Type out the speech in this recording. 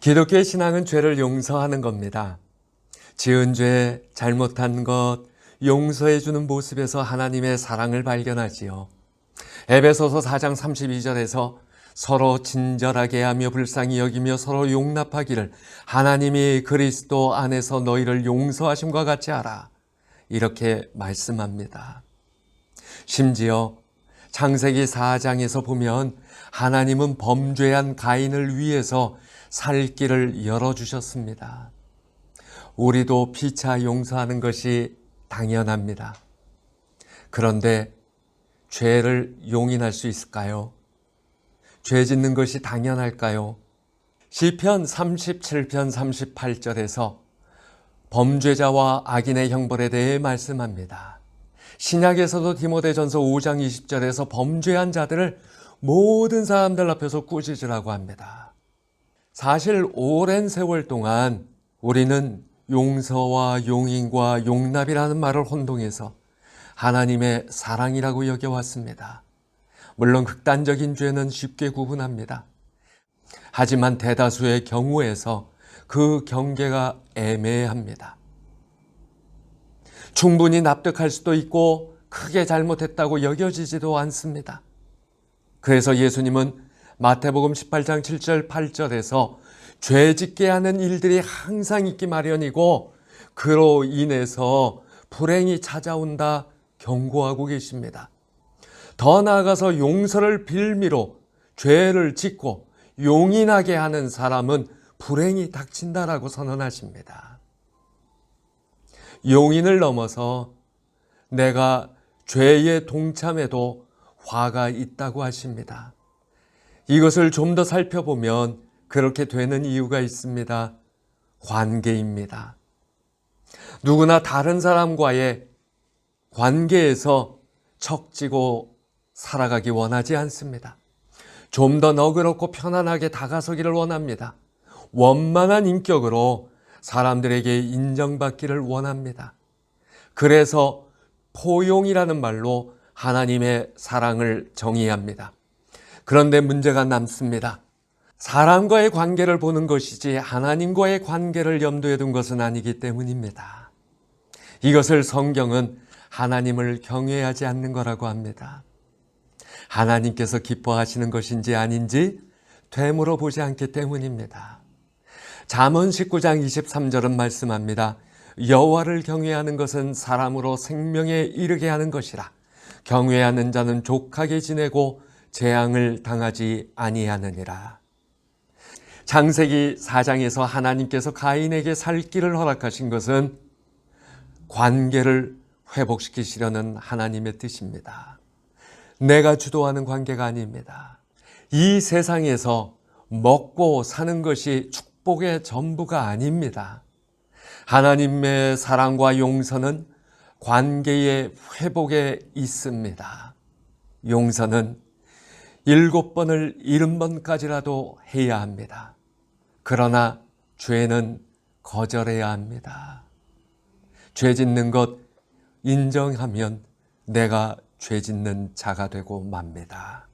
기독교의 신앙은 죄를 용서하는 겁니다. 지은 죄, 잘못한 것, 용서해 주는 모습에서 하나님의 사랑을 발견하지요. 에베소서 4장 32절에서 서로 친절하게 하며 불쌍히 여기며 서로 용납하기를 하나님이 그리스도 안에서 너희를 용서하심과 같이 하라. 이렇게 말씀합니다. 심지어 창세기 4장에서 보면 하나님은 범죄한 가인을 위해서 살 길을 열어주셨습니다. 우리도 피차 용서하는 것이 당연합니다. 그런데 죄를 용인할 수 있을까요? 죄 짓는 것이 당연할까요? 시편 37편 38절에서 범죄자와 악인의 형벌에 대해 말씀합니다. 신약에서도 디모데전서 5장 20절에서 범죄한 자들을 모든 사람들 앞에서 꾸짖으라고 합니다. 사실 오랜 세월 동안 우리는 용서와 용인과 용납이라는 말을 혼동해서 하나님의 사랑이라고 여겨왔습니다. 물론 극단적인 죄는 쉽게 구분합니다. 하지만 대다수의 경우에서 그 경계가 애매합니다. 충분히 납득할 수도 있고 크게 잘못했다고 여겨지지도 않습니다. 그래서 예수님은 마태복음 18장 7절 8절에서 죄 짓게 하는 일들이 항상 있기 마련이고 그로 인해서 불행이 찾아온다 경고하고 계십니다. 더 나아가서 용서를 빌미로 죄를 짓고 용인하게 하는 사람은 불행이 닥친다라고 선언하십니다. 용인을 넘어서 내가 죄에 동참해도 화가 있다고 하십니다. 이것을 좀 더 살펴보면 그렇게 되는 이유가 있습니다. 관계입니다. 누구나 다른 사람과의 관계에서 척지고 살아가기 원하지 않습니다. 좀 더 너그럽고 편안하게 다가서기를 원합니다. 원만한 인격으로 사람들에게 인정받기를 원합니다. 그래서 포용이라는 말로 하나님의 사랑을 정의합니다. 그런데 문제가 남습니다. 사람과의 관계를 보는 것이지 하나님과의 관계를 염두에 둔 것은 아니기 때문입니다. 이것을 성경은 하나님을 경외하지 않는 거라고 합니다. 하나님께서 기뻐하시는 것인지 아닌지 되물어 보지 않기 때문입니다. 잠언 19장 23절은 말씀합니다. 여호와를 경외하는 것은 사람으로 생명에 이르게 하는 것이라. 경외하는 자는 족하게 지내고 재앙을 당하지 아니하느니라. 창세기 4장에서 하나님께서 가인에게 살 길을 허락하신 것은 관계를 회복시키시려는 하나님의 뜻입니다. 내가 주도하는 관계가 아닙니다. 이 세상에서 먹고 사는 것이 축복의 전부가 아닙니다. 하나님의 사랑과 용서는 관계의 회복에 있습니다. 용서는 7번을 70번까지라도 해야 합니다. 그러나 죄는 거절해야 합니다. 죄 짓는 것 인정하면 내가 죄 짓는 자가 되고 맙니다.